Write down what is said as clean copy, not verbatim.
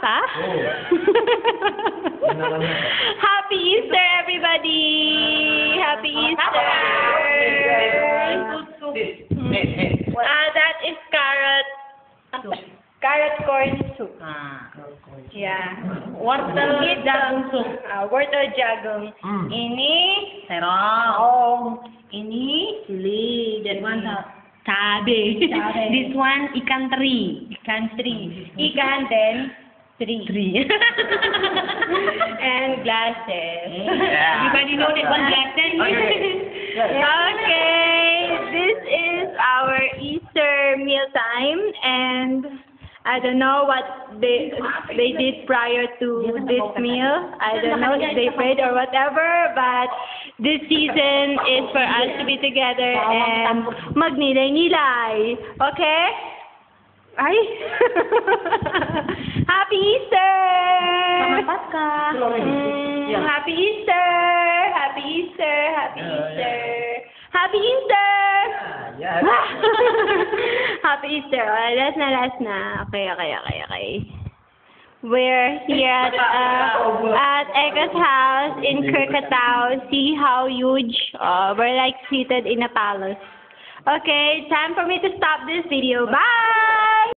ka? Happy Easter, everybody! Happy Easter! That is carrot corn soup. Yeah. Wortel jagung soup. Wortel jagung. Ini Terong. ini Chili. That one cabe. This one ikan teri. Ikan then three. And glasses. Everybody know that one glasses? Okay, this is our Easter meal time, and I don't know what they did prior to this meal. I don't know if they prayed or whatever, but this season is for us to be together and magnilay-nilay. Okay? Ay! Happy Easter! Happy Easter! Happy Easter! Happy Easter! Happy Easter! Happy Easter. Last na. Okay. We're here at Eka's house in Krakatau. See how huge? We're like seated in a palace. Okay, time for me to stop this video. Bye!